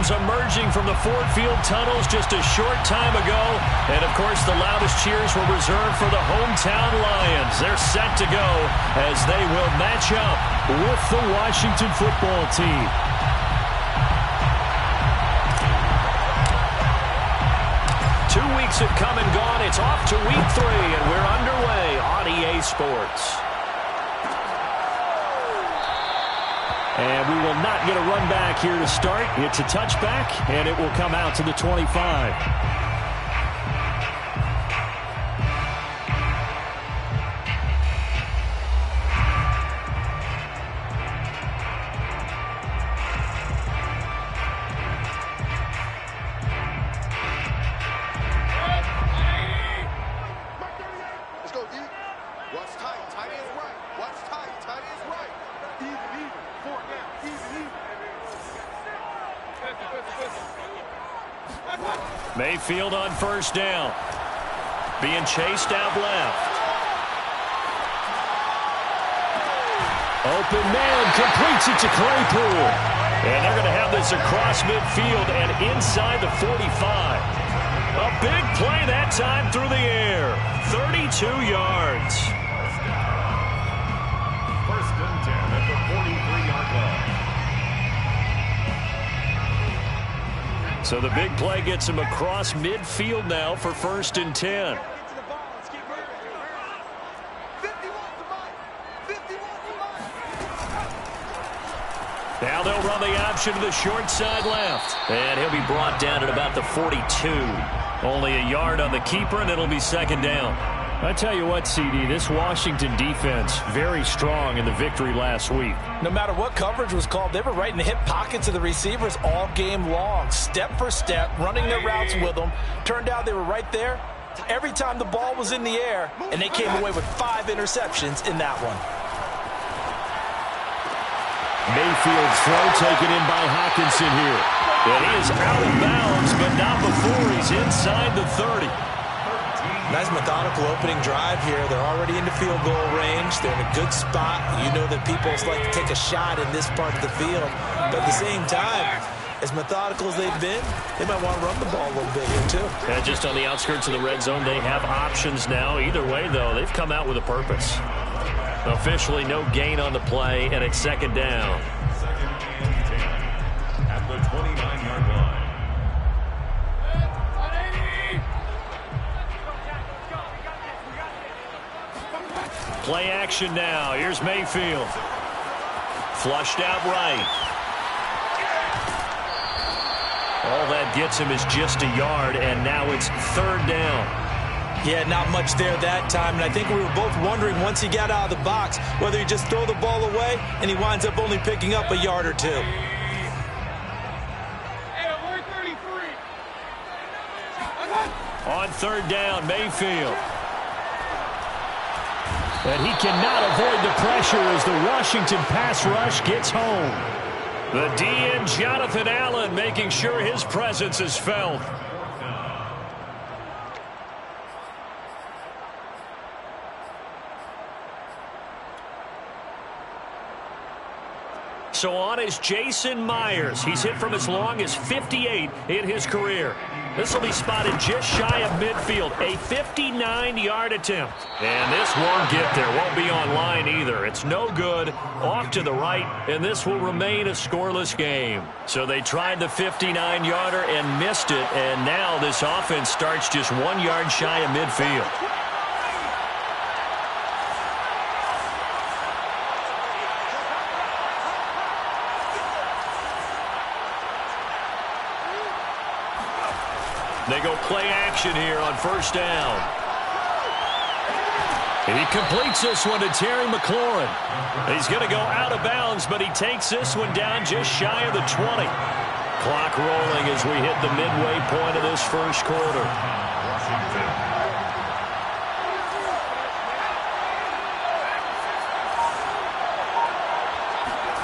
fans emerging from the Ford Field tunnels just a short time ago. And, of course, the loudest cheers were reserved for the hometown Lions. They're set to go as they will match up with the Washington football team. Weeks have come and gone. It's off to week 3, and we're underway on EA Sports. And we will not get a run back here to start. It's a touchback, and it will come out to the 25. Mayfield on first down. Being chased out left. Open man, completes it to Claypool. And they're going to have this across midfield and inside the 45. A big play that time through the air. 32 yards. First and 10 at the 43-yard line. So the big play gets him across midfield now for first and 10. Now they'll run the option to the short side left. And he'll be brought down at about the 42. Only a yard on the keeper, and it'll be second down. I tell you what, CD, this Washington defense, very strong in the victory last week. No matter what coverage was called, they were right in the hip pockets of the receivers all game long. Step for step, running their routes with them. Turned out they were right there every time the ball was in the air, and they came away with 5 interceptions in that one. Mayfield's throw taken in by Hockenson here. And he is out of bounds, but not before he's inside the 30. Nice methodical opening drive here. They're already into field goal range. They're in a good spot. You know that people like to take a shot in this part of the field. But at the same time, as methodical as they've been, they might want to run the ball a little bit here too. And just on the outskirts of the red zone, they have options now. Either way, though, they've come out with a purpose. Officially no gain on the play, and it's second down. At the 29-yard line. Play action now. Here's Mayfield. Flushed out right. All that gets him is just a yard, and now it's third down. Yeah, not much there that time, and I think we were both wondering once he got out of the box whether he just throw the ball away, and he winds up only picking up a yard or two. On third down, Mayfield. And he cannot avoid the pressure as the Washington pass rush gets home. The DN, Jonathan Allen, making sure his presence is felt. So on is Jason Myers. He's hit from as long as 58 in his career. This will be spotted just shy of midfield. A 59-yard attempt. And this won't get there. Won't be on line either. It's no good. Off to the right. And this will remain a scoreless game. So they tried the 59-yarder and missed it. And now this offense starts just 1 yard shy of midfield. They go play action here on first down. And he completes this one to Terry McLaurin. He's going to go out of bounds, but he takes this one down just shy of the 20. Clock rolling as we hit the midway point of this first quarter.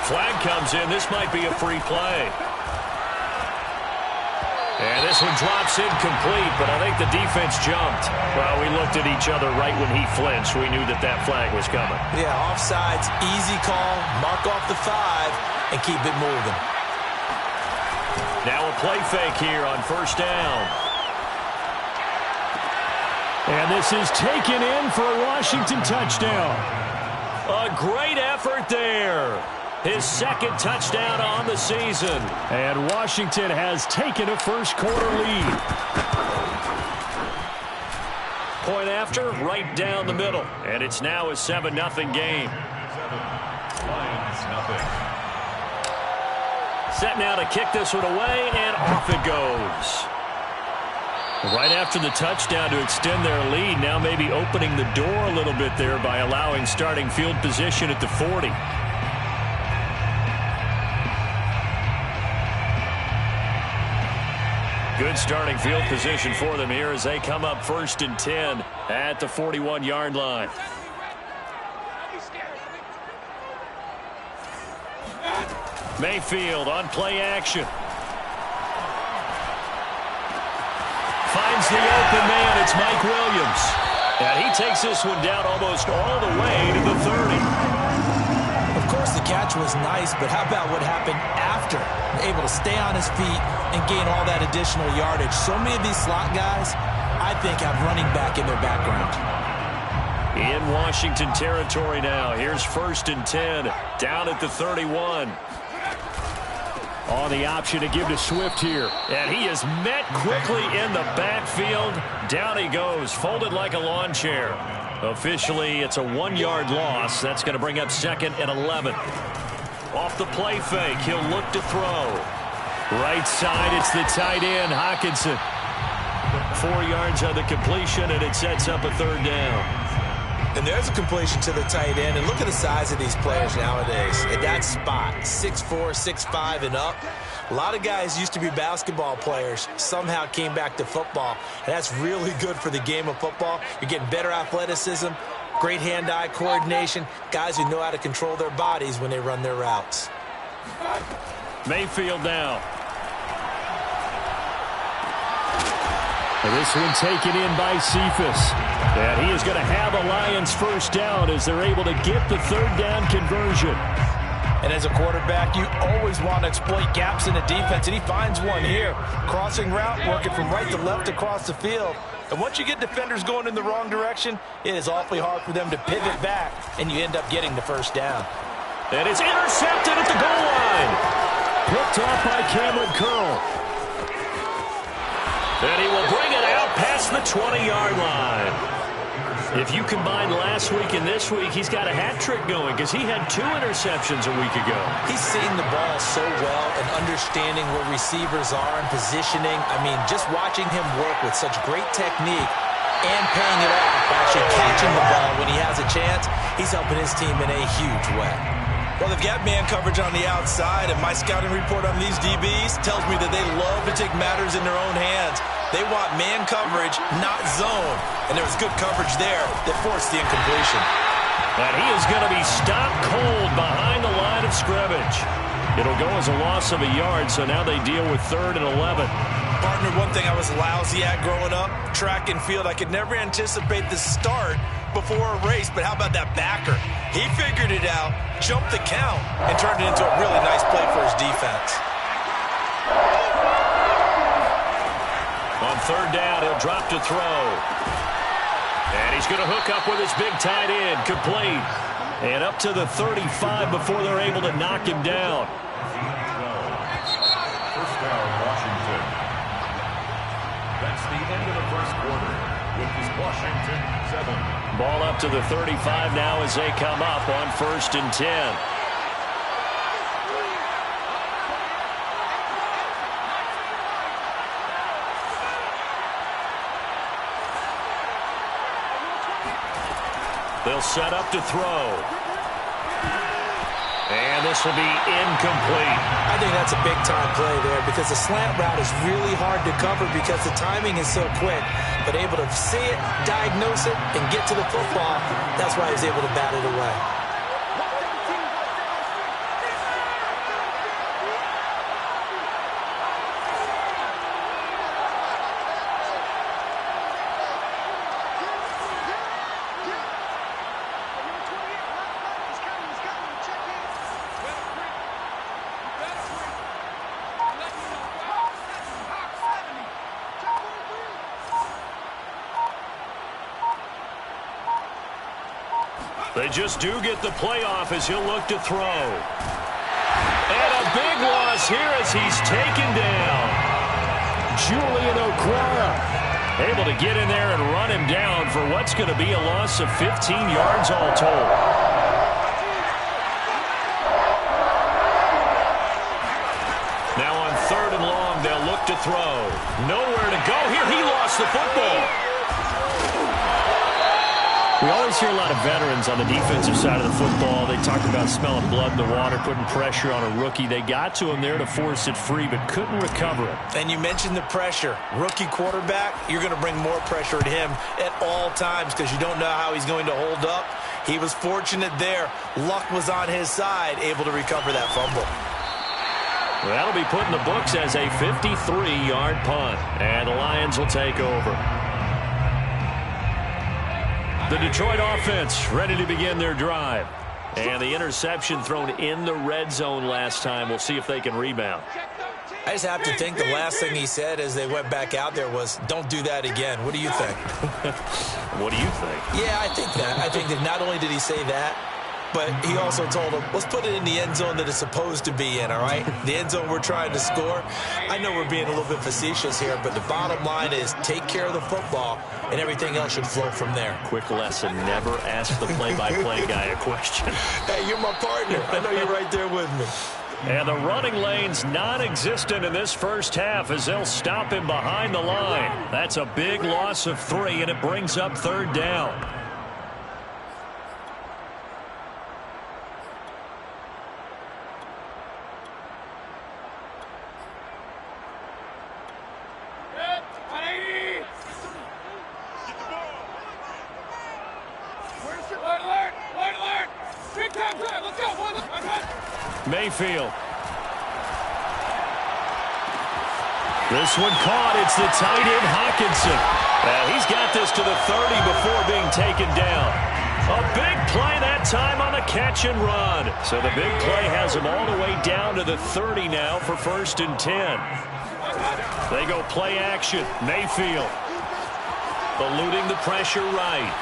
Flag comes in. This might be a free play. And this one drops incomplete, but I think the defense jumped. Well, we looked at each other right when he flinched. We knew that that flag was coming. Yeah, offsides, easy call, mark off the 5, and keep it moving. Now a play fake here on first down. And this is taken in for a Washington touchdown. A great effort there. His second touchdown on the season. And Washington has taken a first-quarter lead. Point after, right down the middle. And it's now a 7-0 game. Set now to kick this one away, and off it goes. Right after the touchdown to extend their lead, now maybe opening the door a little bit there by allowing starting field position at the 40. Good starting field position for them here as they come up 1st and 10 at the 41-yard line. Mayfield on play action. Finds the open man. It's Mike Williams. And he takes this one down almost all the way to the 30. Of course, the catch was nice, but how about what happened after? Able to stay on his feet and gain all that additional yardage. So many of these slot guys, I think, have running back in their background. In Washington territory now. Here's 1st and 10 down at the 31. On the option to give to Swift here. And he is met quickly in the backfield. Down he goes, folded like a lawn chair. Officially, it's a 1-yard loss. That's going to bring up 2nd and 11. Off the play fake, he'll look to throw. Right side, it's the tight end, Hockenson. 4 yards on the completion, and it sets up a 3rd down. And there's a completion to the tight end. And look at the size of these players nowadays. At that spot, 6'4", 6'5", and up. A lot of guys used to be basketball players, somehow came back to football. And that's really good for the game of football. You're getting better athleticism, great hand-eye coordination, guys who know how to control their bodies when they run their routes. Mayfield now. And this one taken in by Cephas. And he is going to have a Lions first down as they're able to get the 3rd down conversion. And as a quarterback, you always want to exploit gaps in the defense, and he finds one here. Crossing route, working from right to left across the field. And once you get defenders going in the wrong direction, it is awfully hard for them to pivot back, and you end up getting the first down. And it's intercepted at the goal line. Picked off by Cameron Curl. And he will bring it out past the 20-yard line. If you combine last week and this week, he's got a hat trick going because he had 2 interceptions a week ago. He's seeing the ball so well and understanding where receivers are and positioning. I mean, just watching him work with such great technique and paying it off by actually catching the ball when he has a chance, he's helping his team in a huge way. Well, they've got man coverage on the outside, and my scouting report on these DBs tells me that they love to take matters in their own hands. They want man coverage, not zone. And there was good coverage there that forced the incompletion. And he is going to be stopped cold behind the line of scrimmage. It'll go as a loss of a yard, so now they deal with 3rd and 11. Partner, one thing I was lousy at growing up, track and field, I could never anticipate the start before a race, but how about that backer? He figured it out, jumped the count, and turned it into a really nice play for his defense. On 3rd down, he'll drop to throw. And he's going to hook up with his big tight end, complete. And up to the 35 before they're able to knock him down. First down, Washington. That's the end of the first quarter. With this Washington 7. Ball up to the 35 now as they come up on 1st and 10. They'll set up to throw. And this will be incomplete. I think that's a big-time play there because the slant route is really hard to cover because the timing is so quick. But able to see it, diagnose it, and get to the football, that's why he was able to bat it away. They just do get the playoff as he'll look to throw. And a big loss here as he's taken down. Julian Okwara able to get in there and run him down for what's going to be a loss of 15 yards all told. Now on 3rd and long, they'll look to throw. Nowhere to go here. He lost the football. We always hear a lot of veterans on the defensive side of the football. They talk about smelling blood in the water, putting pressure on a rookie. They got to him there to force it free, but couldn't recover it. And you mentioned the pressure. Rookie quarterback, you're going to bring more pressure at him at all times because you don't know how he's going to hold up. He was fortunate there. Luck was on his side, able to recover that fumble. Well, that'll be put in the books as a 53-yard punt, and the Lions will take over. The Detroit offense ready to begin their drive. And the interception thrown in the red zone last time. We'll see if they can rebound. I just have to think the last thing he said as they went back out there was, don't do that again. What do you think? What do you think? Yeah, I think that. I think that not only did he say that, but he also told him, let's put it in the end zone that it's supposed to be in, all right? The end zone we're trying to score. I know we're being a little bit facetious here, but the bottom line is take care of the football, and everything else should flow from there. Quick lesson, never ask the play-by-play guy a question. Hey, you're my partner. I know you're right there with me. And the running lane's non-existent in this first half as they'll stop him behind the line. That's a big loss of 3, and it brings up 3rd down. Mayfield. This one caught. It's the tight end, Hockenson. He's got this to the 30 before being taken down. A big play that time on the catch and run. So the big play has him all the way down to the 30 now for 1st and 10. They go play action. Mayfield eluding the pressure right.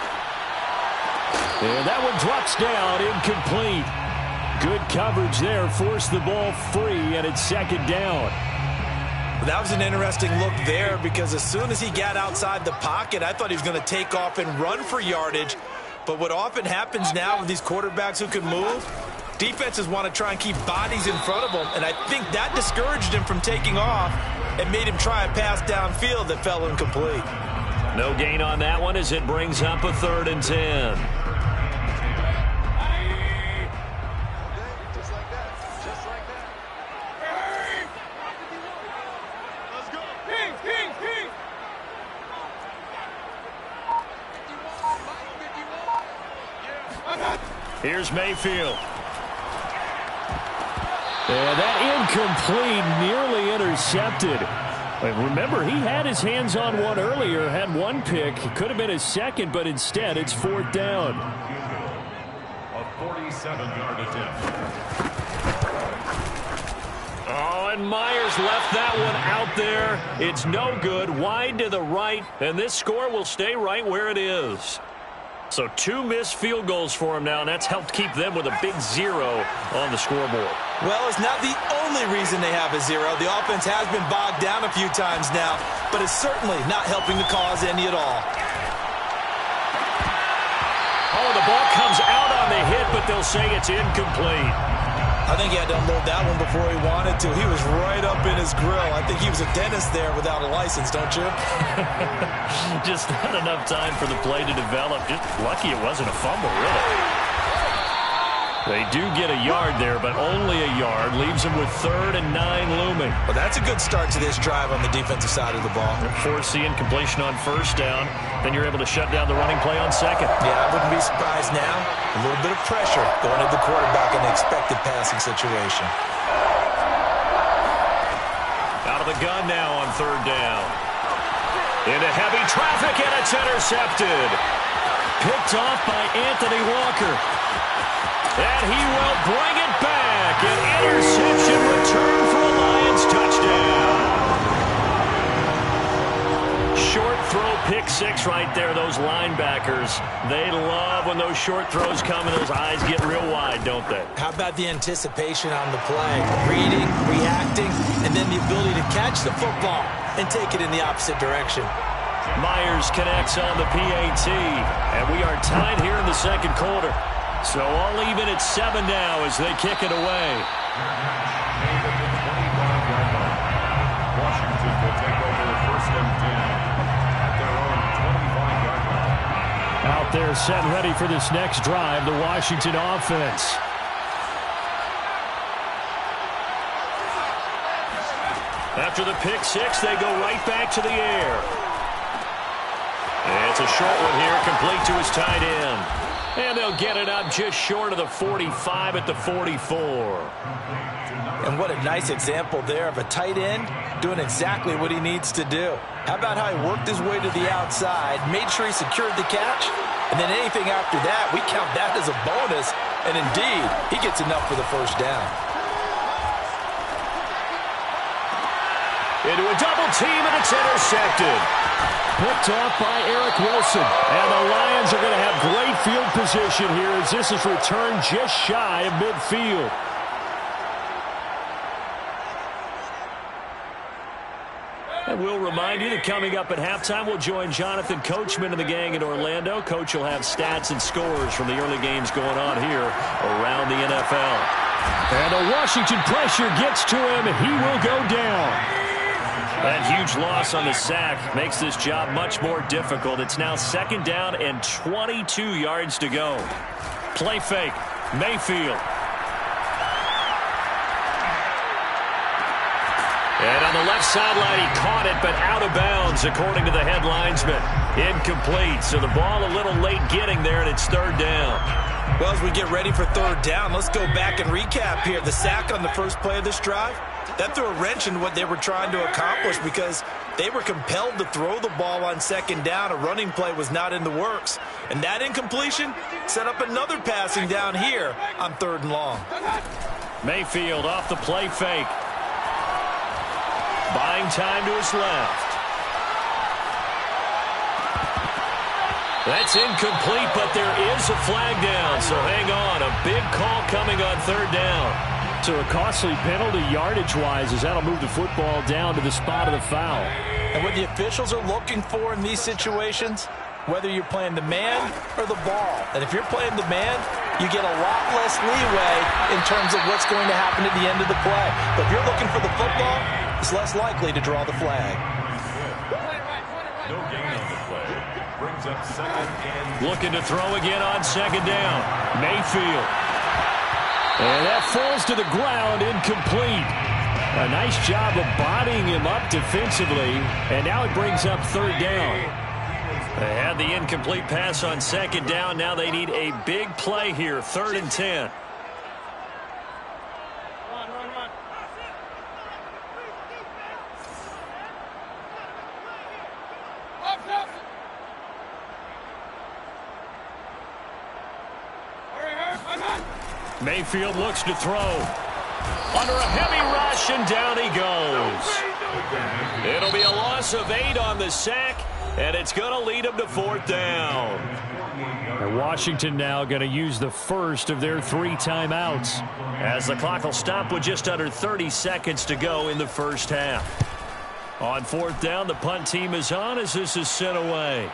And that one drops down, incomplete. Good coverage there, forced the ball free, and it's 2nd down. That was an interesting look there because as soon as he got outside the pocket, I thought he was going to take off and run for yardage. But what often happens now with these quarterbacks who can move, defenses want to try and keep bodies in front of them, and I think that discouraged him from taking off and made him try a pass downfield that fell incomplete. No gain on that one as it brings up a 3rd and 10. Here's Mayfield. And that incomplete, nearly intercepted. And remember, he had his hands on one earlier, had one pick. It could have been his 2nd, but instead it's 4th down. A 47-yard attempt. Oh, and Myers left that one out there. It's no good, wide to the right, and this score will stay right where it is. So 2 missed field goals for him now, and that's helped keep them with a big 0 on the scoreboard. Well, it's not the only reason they have a 0. The offense has been bogged down a few times now, but it's certainly not helping the cause any at all. Oh, the ball comes out on the hit, but they'll say it's incomplete. I think he had to unload that one before he wanted to. He was right up in his grill. I think he was a dentist there without a license, don't you? Just not enough time for the play to develop. Just lucky it wasn't a fumble, really. They do get a yard there, but only a yard. Leaves them with 3rd and 9 looming. Well, that's a good start to this drive on the defensive side of the ball. Force the incompletion on 1st down. Then you're able to shut down the running play on 2nd. Yeah, I wouldn't be surprised now. A little bit of pressure going at the quarterback in the expected passing situation. Out of the gun now on 3rd down. Into heavy traffic, and it's intercepted. Picked off by Anthony Walker. And he will bring it back. An interception return for a Lions touchdown. Short throw pick six right there, those linebackers. They love when those short throws come and those eyes get real wide, don't they? How about the anticipation on the play? Reading, reacting, and then the ability to catch the football and take it in the opposite direction. Myers connects on the PAT, and we are tied here in the second quarter. So all even at 7 now as they kick it away. Washington will take over first and 10 at their own 25-yard line. Out there set and ready for this next drive, the Washington offense. After the pick six, they go right back to the air. And it's a short one here, complete to his tight end. And they'll get it up just short of the 45 at the 44. And what a nice example there of a tight end doing exactly what he needs to do. How about how he worked his way to the outside, made sure he secured the catch, and then anything after that, we count that as a bonus. And indeed, he gets enough for the first down. Into a double team, and it's intercepted. Picked off by Eric Wilson. And the Lions are going to have great field position here as this is returned just shy of midfield. And we'll remind you that coming up at halftime, we'll join Jonathan Coachman and the gang in Orlando. Coach will have stats and scores from the early games going on here around the NFL. And the Washington pressure gets to him, and he will go down. That huge loss on the sack makes this job much more difficult. It's now second down and 22 yards to go. Play fake. Mayfield. And on the left sideline, he caught it, but out of bounds, according to the head linesman. Incomplete, so the ball a little late getting there, and it's third down. Well, as we get ready for third down, let's go back and recap here. The sack on the first play of this drive, that threw a wrench in what they were trying to accomplish because they were compelled to throw the ball on second down. A running play was not in the works. And that incompletion set up another passing down here on third and long. Mayfield off the play fake. Buying time to his left. That's incomplete, but there is a flag down, so hang on. A big call coming on third down. So a costly penalty yardage-wise as that'll move the football down to the spot of the foul. And what the officials are looking for in these situations, whether you're playing the man or the ball. And if you're playing the man, you get a lot less leeway in terms of what's going to happen at the end of the play. But if you're looking for the football, it's less likely to draw the flag. No gain on the play. Brings up second and... Looking to throw again on second down. Mayfield. And that falls to the ground, incomplete. A nice job of bodying him up defensively, and now it brings up third down. They had the incomplete pass on second down. Now they need a big play here, 3rd and 10. Mayfield looks to throw. Under a heavy rush, and down he goes. It'll be a loss of 8 on the sack, and it's going to lead him to 4th down. And Washington now going to use the first of their 3 timeouts. As the clock will stop with just under 30 seconds to go in the first half. On 4th down, the punt team is on as this is sent away.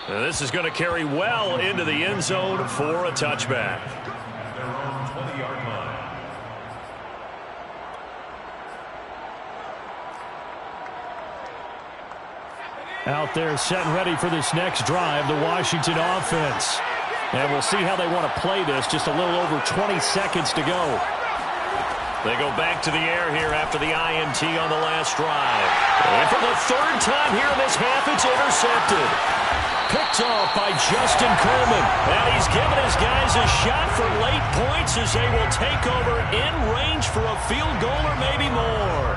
And this is going to carry well into the end zone for a touchback. Their own 20-yard line. Out there set and ready for this next drive, the Washington offense. And we'll see how they want to play this. Just a little over 20 seconds to go. They go back to the air here after the INT on the last drive. And for the 3rd time here in this half, it's intercepted. Picked off by Justin Coleman. And he's given his guys a shot for late points as they will take over in range for a field goal or maybe more.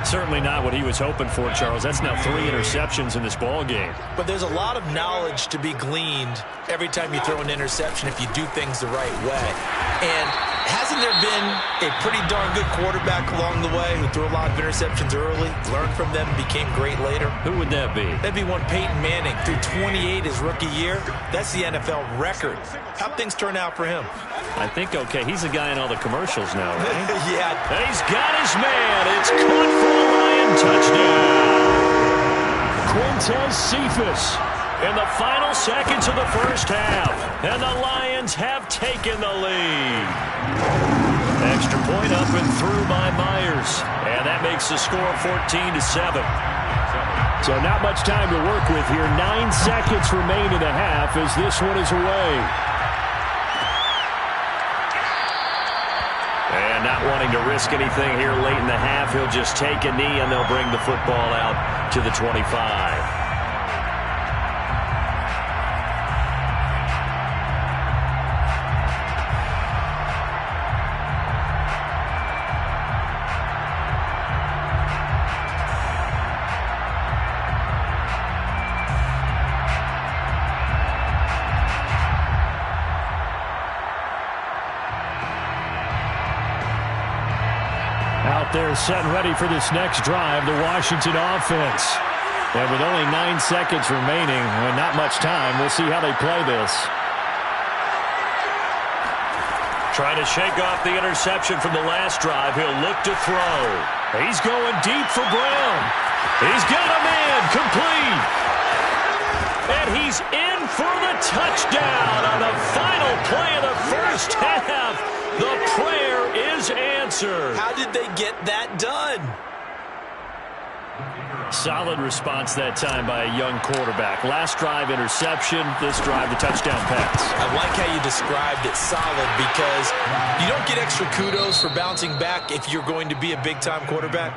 Certainly not what he was hoping for, Charles. That's now 3 interceptions in this ball game. But there's a lot of knowledge to be gleaned every time you throw an interception if you do things the right way. And hasn't there been a pretty darn good quarterback along the way who threw a lot of interceptions early, learned from them, and became great later? Who would that be? That'd be one Peyton Manning, threw 28 his rookie year. That's the NFL record. How'd things turn out for him? I think, okay, he's the guy in all the commercials now, right? Yeah. And he's got his man. It's caught for a Lion touchdown. Quintez Cephus in the final seconds of the first half. And the Lions have taken the lead. Extra point up and through by Myers. And that makes the score 14-7. So not much time to work with here. 9 seconds remain in the half as this one is away. And not wanting to risk anything here late in the half, he'll just take a knee and they'll bring the football out to the 25. Out there set and ready for this next drive, the Washington offense. And with only 9 seconds remaining, and not much time, we'll see how they play this. Trying to shake off the interception from the last drive. He'll look to throw. He's going deep for Brown. He's got a man, complete. And he's in for the touchdown on the final play of the first half. The prayer is answered. How did they get that done? Solid response that time by a young quarterback. Last drive, interception. This drive, the touchdown pass. I like how you described it, solid, because you don't get extra kudos for bouncing back if you're going to be a big-time quarterback.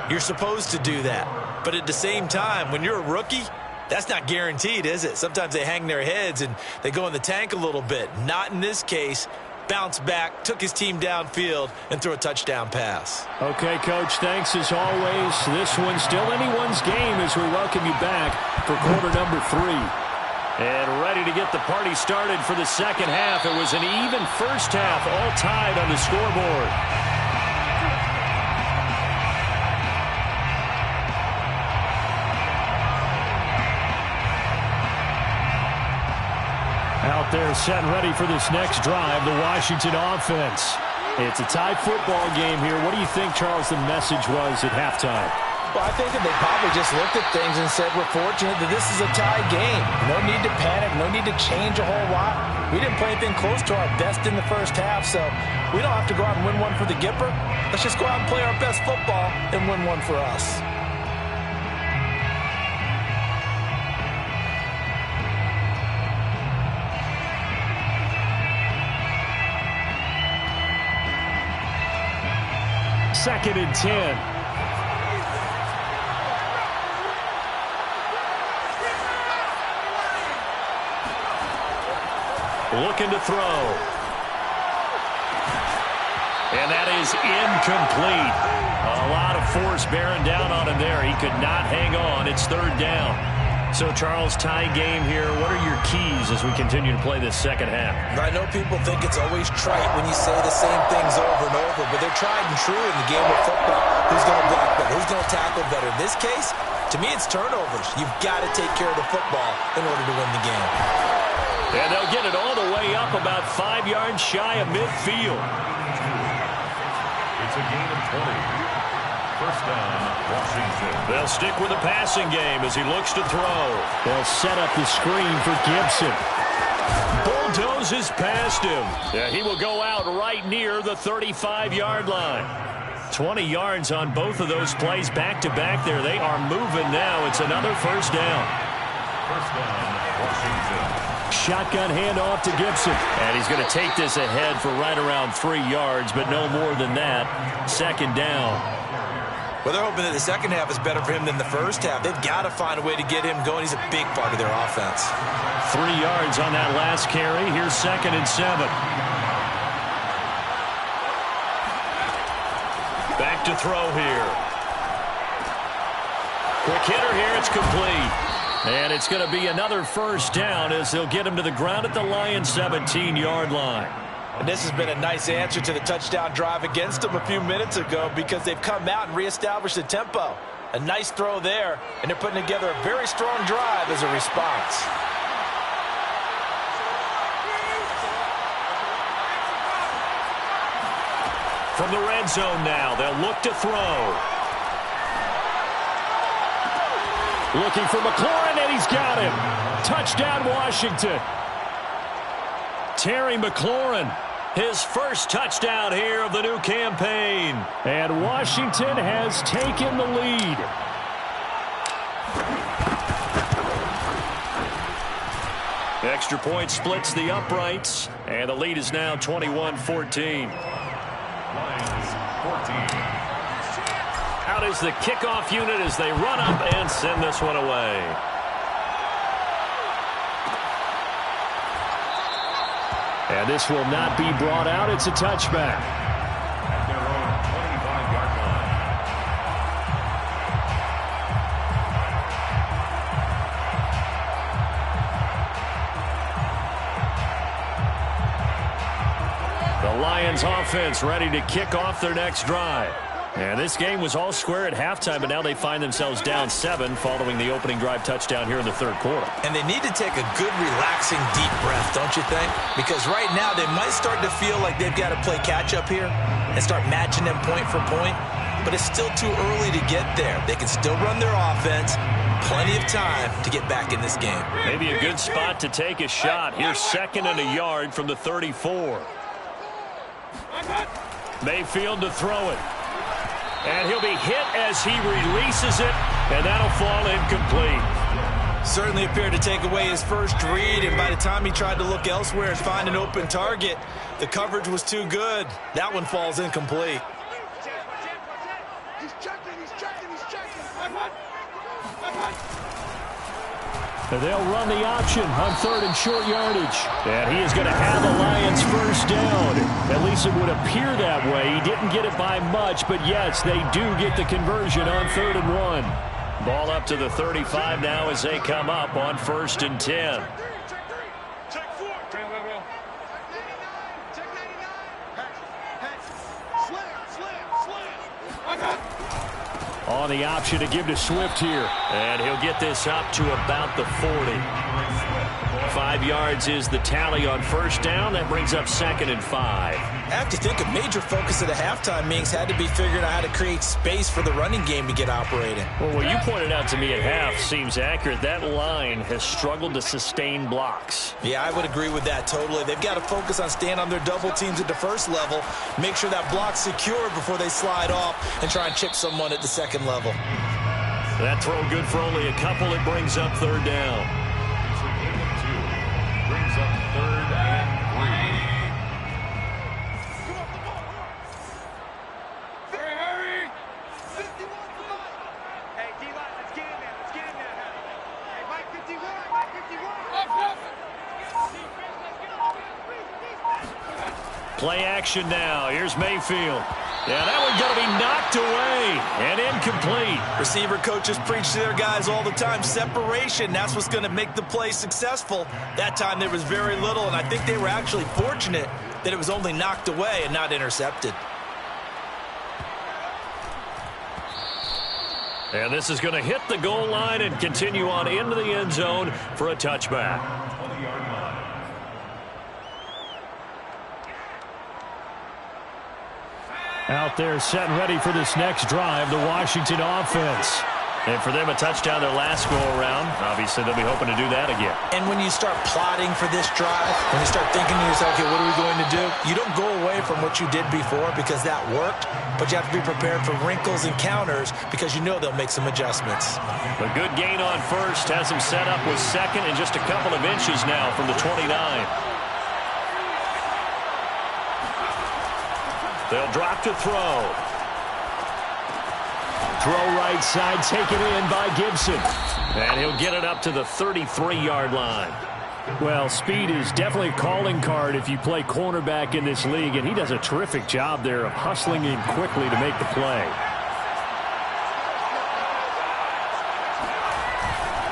You're supposed to do that. But at the same time, when you're a rookie, that's not guaranteed, is it? Sometimes they hang their heads and they go in the tank a little bit. Not in this case. Bounced back, took his team downfield, and threw a touchdown pass. Okay, Coach, thanks as always. This one's still anyone's game as we welcome you back for quarter number 3. And ready to get the party started for the second half. It was an even first half, all tied on the scoreboard. Out there set and ready for this next drive, the Washington offense. It's a tie football game here. What do you think, Charles, the message was at halftime? Well, I think that they probably just looked at things and said, we're fortunate that this is a tie game. No need to panic, no need to change a whole lot. We didn't play anything close to our best in the first half, so we don't have to go out and win one for the Gipper. Let's just go out and play our best football and win one for us. Second and 10. Looking to throw. And that is incomplete. A lot of force bearing down on him there. He could not hang on. It's third down. So, Charles, tie game here. What are your keys as we continue to play this second half? I know people think it's always trite when you say the same things over and over, but they're tried and true in the game of football. Who's going to block better? Who's going to tackle better? In this case, to me, it's turnovers. You've got to take care of the football in order to win the game. And they'll get it all the way up about 5 yards shy of midfield. It's a gain of 20. First down, Washington. They'll stick with the passing game as he looks to throw. They'll set up the screen for Gibson. Bulldozes past him. Yeah, he will go out right near the 35-yard line. 20 yards on both of those plays back-to-back there. They are moving now. It's another first down. First down, Washington. Shotgun handoff to Gibson. And he's going to take this ahead for right around 3 yards, but no more than that. Second down. Well, they're hoping that the second half is better for him than the first half. They've got to find a way to get him going. He's a big part of their offense. 3 yards on that last carry. Here's 2nd and 7. Back to throw here. Quick hitter here. It's complete. And it's going to be another first down as they'll get him to the ground at the Lions' 17-yard line. And this has been a nice answer to the touchdown drive against them a few minutes ago because they've come out and reestablished the tempo. A nice throw there, and they're putting together a very strong drive as a response. From the red zone now, they'll look to throw. Looking for McLaurin, and he's got him. Touchdown, Washington. Terry McLaurin, his first touchdown here of the new campaign. And Washington has taken the lead. Extra point splits the uprights, and the lead is now 21-14. Lions 14. Out is the kickoff unit as they run up and send this one away. And this will not be brought out. It's a touchback. At their own 25-yard line. The Lions offense ready to kick off their next drive. And this game was all square at halftime, but now they find themselves down 7 following the opening drive touchdown here in the third quarter. And they need to take a good, relaxing, deep breath, don't you think? Because right now they might start to feel like they've got to play catch-up here and start matching them point for point. But it's still too early to get there. They can still run their offense. Plenty of time to get back in this game. Maybe a good spot to take a shot. Here's 2nd and a yard from the 34. Mayfield to throw it. And he'll be hit as he releases it, and that'll fall incomplete. Certainly appeared to take away his first read, and by the time he tried to look elsewhere and find an open target, the coverage was too good. That one falls incomplete. He's checking. They'll run the option on 3rd and short yardage. And he is going to have the Lions first down. At least it would appear that way. He didn't get it by much, but yes, they do get the conversion on 3rd and 1. Ball up to the 35 now as they come up on 1st and 10. Check 4. Check 99. Check 99. Slam. I got it. On the option to give to Swift here. And he'll get this up to about the 40. 5 yards is the tally on first down. That brings up 2nd and 5. I have to think a major focus of the halftime meetings had to be figuring out how to create space for the running game to get operating. Well, what you pointed out to me at half seems accurate. That line has struggled to sustain blocks. Yeah, I would agree with that totally. They've got to focus on staying on their double teams at the first level, make sure that block's secure before they slide off and try and chip someone at the second level. That throw good for only a couple. It brings up 3rd down. It's a gain of 2. Brings up 3rd and 3. Hurry. 51. Hey, D-line, let's get in there. Hey, Mike 51. Play action now. Here's Mayfield. Yeah, that one's going to be knocked away and incomplete. Receiver coaches preach to their guys all the time. Separation, that's what's going to make the play successful. That time there was very little, and I think they were actually fortunate that it was only knocked away and not intercepted. And this is going to hit the goal line and continue on into the end zone for a touchback. 20-yard line. Out there set and ready for this next drive, the Washington offense. And for them, a touchdown their last go-around. Obviously, they'll be hoping to do that again. And when you start plotting for this drive, when you start thinking to yourself, okay, what are we going to do? You don't go away from what you did before because that worked, but you have to be prepared for wrinkles and counters because you know they'll make some adjustments. A good gain on first has them set up with 2nd and just a couple of inches now from the 29. They'll drop to throw. Throw right side, taken in by Gibson. And he'll get it up to the 33-yard line. Well, speed is definitely a calling card if you play cornerback in this league, and he does a terrific job there of hustling in quickly to make the play.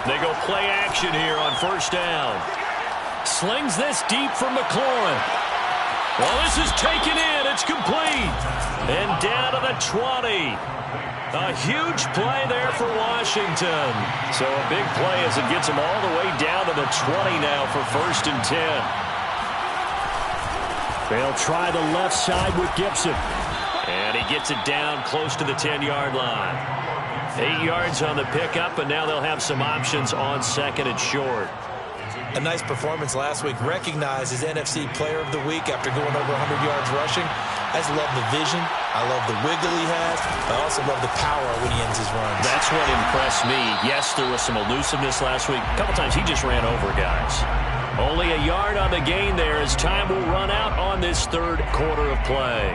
They go play action here on first down. Slings this deep for McLaurin. Well, this is taken in. It's complete. And down to the 20. A huge play there for Washington. So a big play as it gets them all the way down to the 20 now for 1st and 10. They'll try the left side with Gibson. And he gets it down close to the 10-yard line. 8 yards on the pickup, and now they'll have some options on 2nd and short. A nice performance last week. Recognized as NFC Player of the Week after going over 100 yards rushing. I just love the vision. I love the wiggle he has. I also love the power when he ends his runs. That's what impressed me. Yes, there was some elusiveness last week. A couple times he just ran over guys. Only a yard on the gain there as time will run out on this 3rd quarter of play.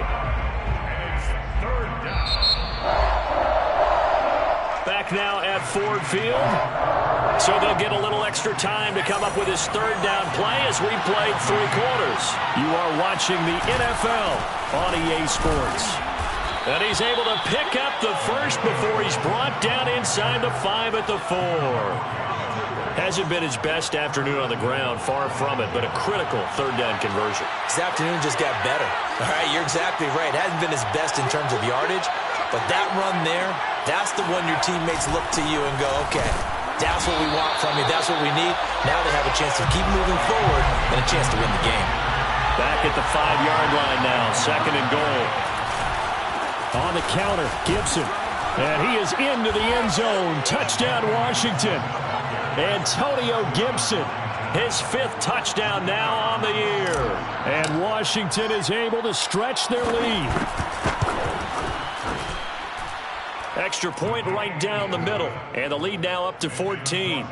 Back now at Ford Field. So they'll get a little extra time to come up with his 3rd down play as we played 3 quarters. You are watching the NFL on EA Sports. And he's able to pick up the first before he's brought down inside the 5 at the 4. Hasn't been his best afternoon on the ground, far from it, but a critical 3rd down conversion. This afternoon just got better. All right, you're exactly right. Hasn't been his best in terms of yardage, but that run there, that's the one your teammates look to you and go, okay, that's what we want from you. That's what we need. Now they have a chance to keep moving forward and a chance to win the game. Back at the 5-yard line now, 2nd and goal. On the counter, Gibson. And he is into the end zone. Touchdown, Washington. Antonio Gibson, his 5th touchdown now on the year. And Washington is able to stretch their lead. Extra point right down the middle. And the lead now up to 14.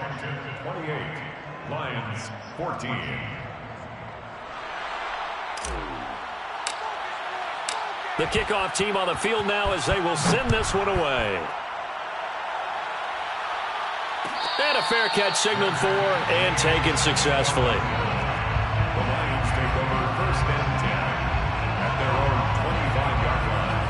28, Lions 14. The kickoff team on the field now as they will send this one away. And a fair catch signaled for and taken successfully. The Lions take over 1st and 10 at their own 25-yard line.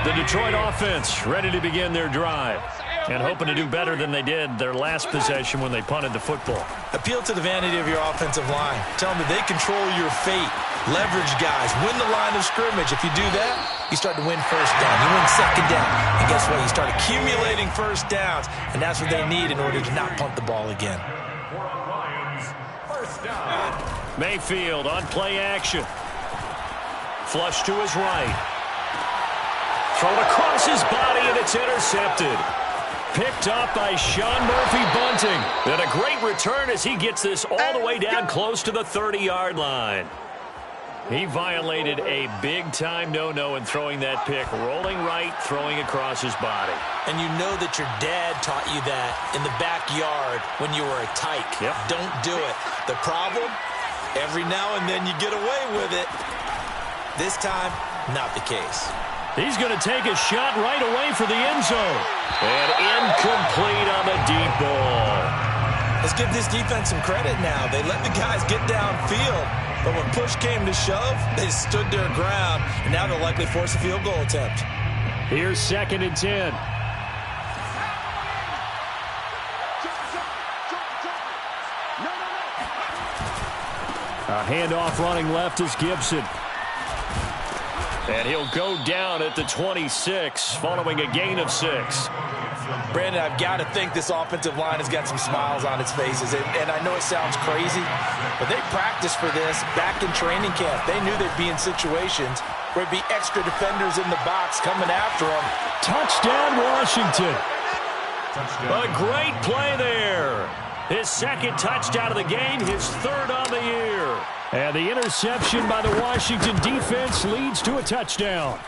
The Detroit offense ready to begin their drive and hoping to do better than they did their last possession when they punted the football. Appeal to the vanity of your offensive line. Tell them that they control your fate. Leverage guys. Win the line of scrimmage. If you do that, you start to win 1st down. You win 2nd down. And guess what? You start accumulating 1st downs. And that's what they need in order to not punt the ball again. Lions, 1st down. Mayfield on play action. Flush to his right. Thrown across his body, and it's intercepted. Picked up by Sean Murphy-Bunting. And a great return as he gets this all the way down close to the 30-yard line. He violated a big-time no-no in throwing that pick. Rolling right, throwing across his body. And you know that your dad taught you that in the backyard when you were a tyke. Yep. Don't do it. The problem? Every now and then you get away with it. This time, not the case. He's going to take a shot right away for the end zone. And incomplete on the deep ball. Let's give this defense some credit now. They let the guys get downfield. But when push came to shove, they stood their ground. And now they'll likely force a field goal attempt. Here's 2nd and 10. A handoff running left is Gibson. And he'll go down at the 26 following a gain of 6. Brandon, I've got to think this offensive line has got some smiles on its faces. And I know it sounds crazy, but they practiced for this back in training camp. They knew they'd be in situations where there'd be extra defenders in the box coming after them. Touchdown, Washington. A great play there. His 2nd touchdown of the game, his 3rd on the year. And the interception by the Washington defense leads to a touchdown.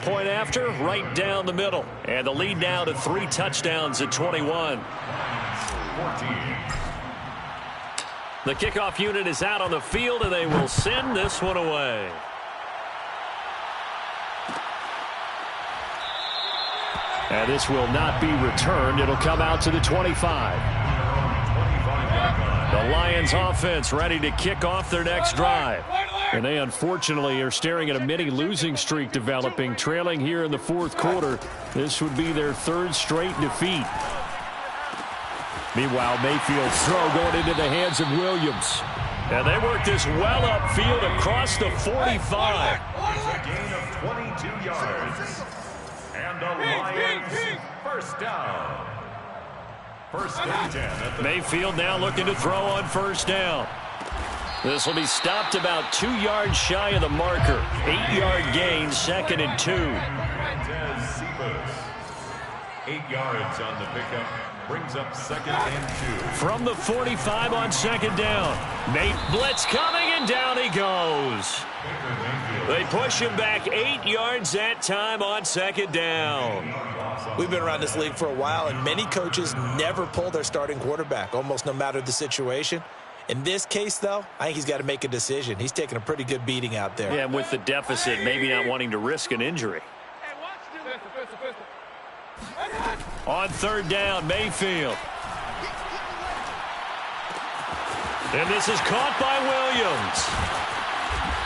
Point after, right down the middle. And the lead now to 3 touchdowns at 21. 14. The kickoff unit is out on the field, and they will send this one away. And this will not be returned. It'll come out to the 25. The Lions offense ready to kick off their next drive. And they unfortunately are staring at a mini losing streak developing, trailing here in the fourth quarter. This would be their third straight defeat. Meanwhile, Mayfield's throw going into the hands of Williams. And they work this well upfield across the 45. It's a gain of 22 yards. And the Lions first down. First and 10. Mayfield now looking to throw on first down. This will be stopped about 2 yards shy of the marker. 8-yard gain, 2nd and 2. 8 yards on the pickup. Brings up 2nd and 2. From the 45 on 2nd down. Nate blitz coming, and down he goes. They push him back 8 yards that time on 2nd down. We've been around this league for a while, and many coaches never pull their starting quarterback, almost no matter the situation. In this case, though, I think he's got to make a decision. He's taking a pretty good beating out there. Yeah, and with the deficit, maybe not wanting to risk an injury. On 3rd down, Mayfield. And this is caught by Williams.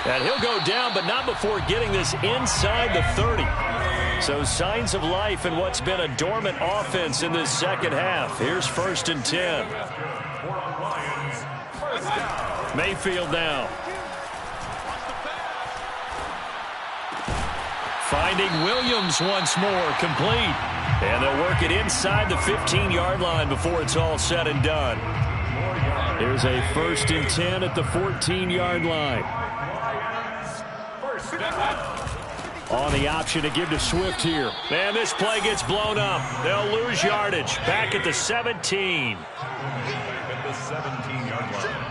And he'll go down, but not before getting this inside the 30. So signs of life in what's been a dormant offense in this second half. Here's 1st and 10. Mayfield now. Finding Williams once more, complete. And they'll work it inside the 15-yard line before it's all said and done. Here's a 1st and 10 at the 14-yard line. On the option to give to Swift here. Man, this play gets blown up. They'll lose yardage. Back at the 17. At the 17-yard line.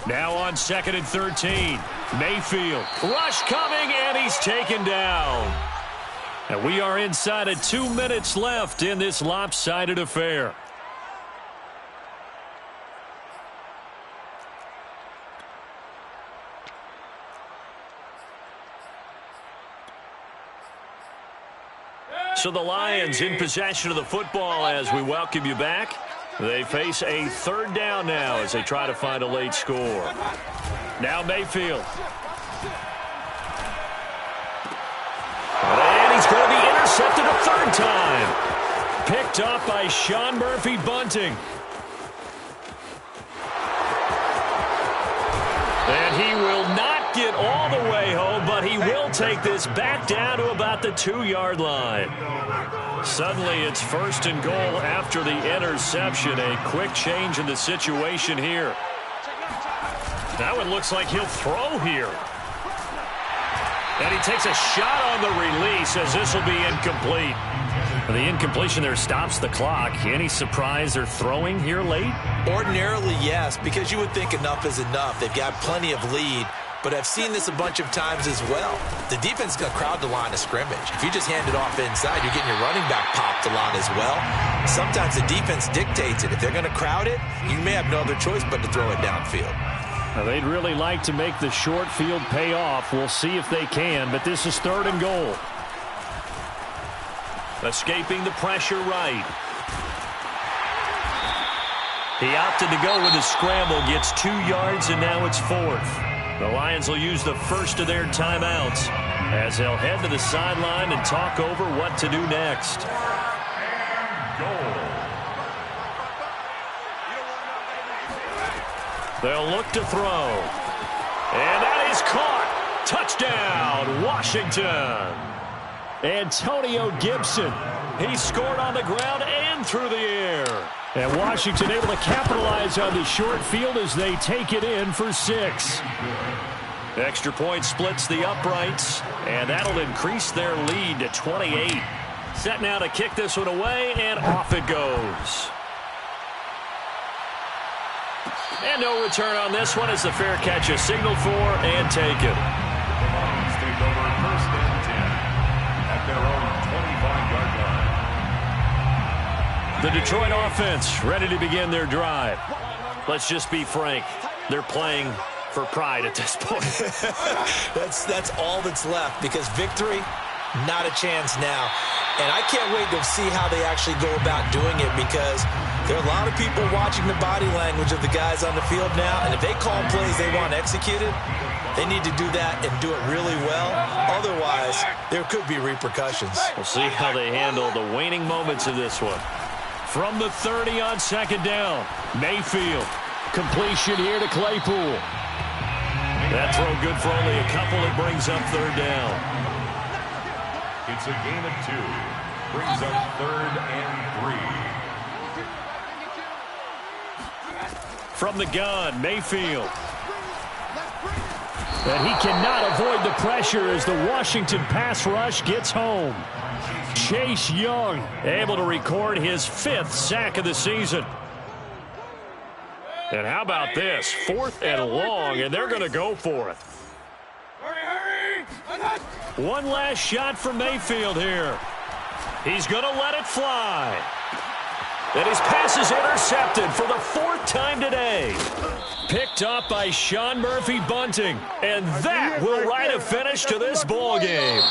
Now on 2nd and 13. Mayfield. Rush coming, and he's taken down. And we are inside of 2 minutes left in this lopsided affair. So the Lions in possession of the football as we welcome you back. They face a 3rd down now as they try to find a late score. Now Mayfield. And he's going to be intercepted a 3rd time. Picked up by Sean Murphy-Bunting. And he will not get all the way home, but he will take this back down to about the 2-yard line. Suddenly it's 1st and goal after the interception. A quick change in the situation here. Now it looks like he'll throw here. And he takes a shot on the release as this will be incomplete. The incompletion there stops the clock. Any surprise they're throwing here late? Ordinarily, yes, because you would think enough is enough. They've got plenty of lead, but I've seen this a bunch of times as well. The defense is going to crowd the line of scrimmage. If you just hand it off inside, you're getting your running back popped a lot as well. Sometimes the defense dictates it. If they're going to crowd it, you may have no other choice but to throw it downfield. Now, they'd really like to make the short field pay off. We'll see if they can, but this is 3rd and goal. Escaping the pressure right. He opted to go with a scramble, gets 2 yards, and now it's 4th. The Lions will use the first of their timeouts as they'll head to the sideline and talk over what to do next. They'll look to throw. And that is caught. Touchdown, Washington. Antonio Gibson. He scored on the ground and through the air. And Washington able to capitalize on the short field as they take it in for 6. Extra point splits the uprights, and that'll increase their lead to 28. Set now to kick this one away, and off it goes. And no return on this one as the fair catch is signaled for and taken. The Lions take over 1st and 10 at their own 25-yard line. The Detroit offense ready to begin their drive. Let's just be frank. They're playing for pride at this point. That's all that's left, because victory, not a chance now. And I can't wait to see how they actually go about doing it, because there are a lot of people watching the body language of the guys on the field now, and if they call plays they want executed, they need to do that and do it really well. Otherwise, there could be repercussions. We'll see how they handle the waning moments of this one. From the 30 on second down, Mayfield. Completion here to Claypool. That throw good for only a couple. It brings up third down. It's a gain of 2. Brings up 3rd and 3. From the gun, Mayfield. And he cannot avoid the pressure as the Washington pass rush gets home. Chase Young able to record his 5th sack of the season. And how about this? 4th and long, and they're going to go for it. One last shot for Mayfield here. He's going to let it fly. And his pass is intercepted for the 4th time today. Picked up by Sean Murphy-Bunting. And that will write a finish to this ball game.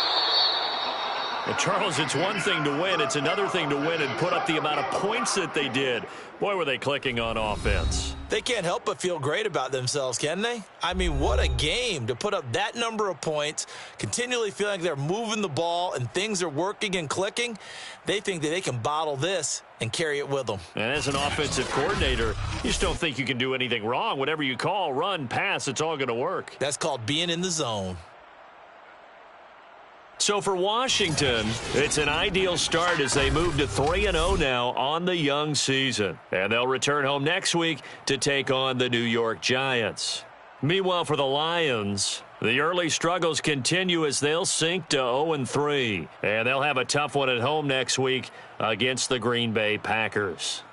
Well, Charles, it's one thing to win. It's another thing to win and put up the amount of points that they did. Boy, were they clicking on offense. They can't help but feel great about themselves, can they? I mean, what a game to put up that number of points, continually feeling like they're moving the ball and things are working and clicking. They think that they can bottle this and carry it with them. And as an offensive coordinator, you just don't think you can do anything wrong. Whatever you call, run, pass, it's all going to work. That's called being in the zone. So for Washington, it's an ideal start as they move to 3-0 now on the young season. And they'll return home next week to take on the New York Giants. Meanwhile, for the Lions, the early struggles continue as they'll sink to 0-3. And they'll have a tough one at home next week against the Green Bay Packers.